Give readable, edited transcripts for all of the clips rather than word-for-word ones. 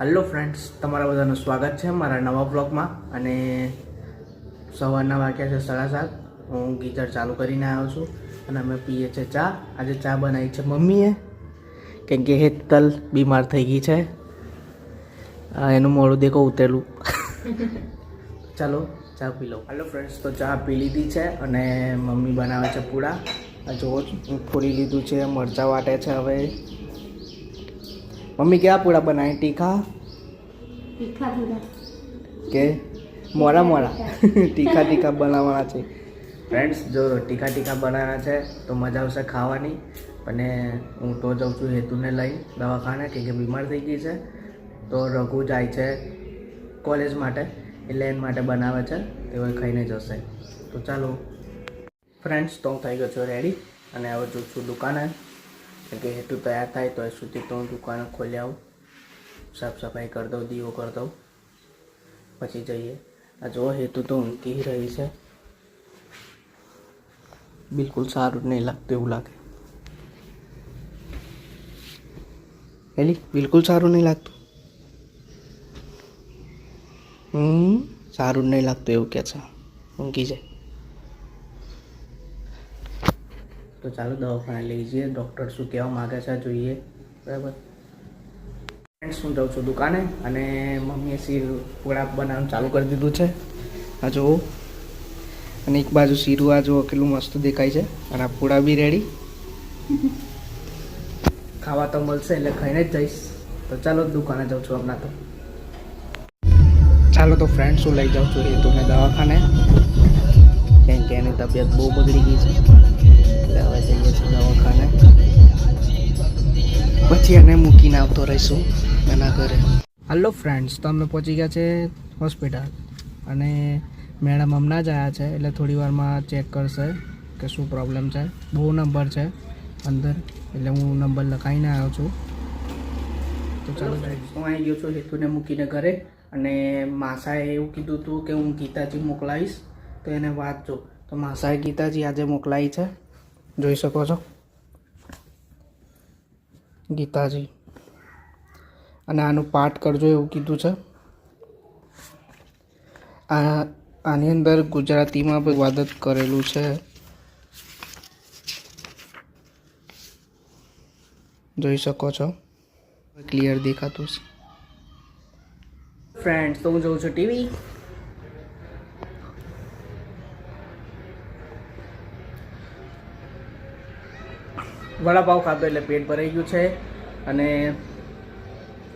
Hello friends, તમારા બધાનું સ્વાગત છે મારા નવા બ્લોગમાં. અને સવારના વાગ્યા છે 7:30. હું ગીઝર ચાલુ કરીને આવ્યો છું અને અમે પીએ છીએ ચા. આજે ચા બનાવી છે મમ્મીએ, કેમ કે હેતલ બીમાર થઈ ગઈ છે. એનું મોડું દેખો ઉતરેલું. ચાલો ચા પી લો. હેલો ફ્રેન્ડ્સ, તો ચા પી લીધી છે અને મમ્મી બનાવે છે પૂડા. જો ફોડી લીધું છે, મરચાં વાટે છે. હવે મમ્મી કેવા પૂડા બનાવી? તીખા કે મોરા તીખા બનાવવાના છે ફ્રેન્ડ્સ. જો તીખા બનાવવાના છે તો મજા આવશે ખાવાની. અને હું તો જાઉં છું હેતુને લઈ દવાખાને, કે બીમાર થઈ ગઈ છે. તો રઘુ જાય છે કોલેજ માટે, એટલે એના માટે બનાવે છે. તેઓ ખાઈને જશે. તો ચાલો ફ્રેન્ડ્સ, તો હું થઈ ગયો છું રેડી અને હવે જઉં છું દુકાને, કેમ કે હેતુ તૈયાર થાય તો એ સુધી તો હું દુકાને ખોલી આવું, સાફ સફાઈ કરી દઉં, દીવો કરી દઉં, પછી જઈએ. આ જો હેતુ તો ઊંઘી રહી છે, બિલકુલ સારું નહીં લાગતું એવું લાગે. એલી બિલકુલ સારું નહીં લાગતું. સારું નહીં લાગતું એવું કે છે, ઊંઘી જાય. તો ચાલો દવાખાને લઈ જઈએ. ડૉક્ટર શું કહેવા માગે છે જોઈએ. બરાબર ફ્રેન્ડ્સ, હું જાઉં છું દુકાને અને મમ્મીએ પૂડા બનાવવાનું ચાલુ કરી દીધું છે. આ જુઓ, અને એક બાજુ શીરું આ જુઓ કેટલું મસ્ત દેખાય છે. અને આ પૂડા બી રેડી. ખાવા તો મળશે એટલે ખાઈને જ જઈશ. તો ચાલો દુકાને જાઉં છું હમણાં. તો ચાલો તો ફ્રેન્ડ્સ, હું લઈ જાઉં છું હેતુને દવાખાને, કેમ કે એની તબિયત બહુ બગડી ગઈ છે. એટલે હવે જઈએ છીએ દવાખાને, પછી એને મૂકીને આવતો રહીશું એના ઘરે. હલો ફ્રેન્ડ્સ, તો અમે પહોંચી ગયા છે હોસ્પિટલ અને મેડમ હમણાં જ આવ્યા છે, એટલે થોડી વારમાં ચેક કરશે કે શું પ્રોબ્લેમ છે. બહુ નંબર છે અંદર, એટલે હું નંબર લખાઈને આવ્યો છું. તો ચાલો ફ્રેન્ડ્સ, હું આવી ગયો છું હેતુને મૂકીને ઘરે. અને માસાએ એવું કીધું હતું કે હું ગીતાજી મોકલાવીશ, તો એને વાંચજો. તો માસાએ ગીતાજી આજે મોકલાવી છે, જોઈ શકો છો ગીતાજી. અને આનું પાઠ કરજો એવું કીધું છે. આની અંદર ગુજરાતીમાં વાદત કરેલું છે, જોઈ શકો છો. ક્લિયર દેખાતું છે ફ્રેન્ડ્સ. તો હું જોઉં છું ટીવી. વડાપાવ ખાધો એટલે પેટ ભરાઈ ગયું છે. અને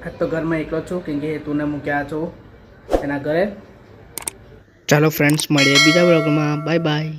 આજ તો ઘરમાં એકલો છું, કેમ કે હેતુને મૂક્યા છો એના ઘરે. ચાલો ફ્રેન્ડ્સ, મળીએ બીજા બ્લોગમાં. Bye bye.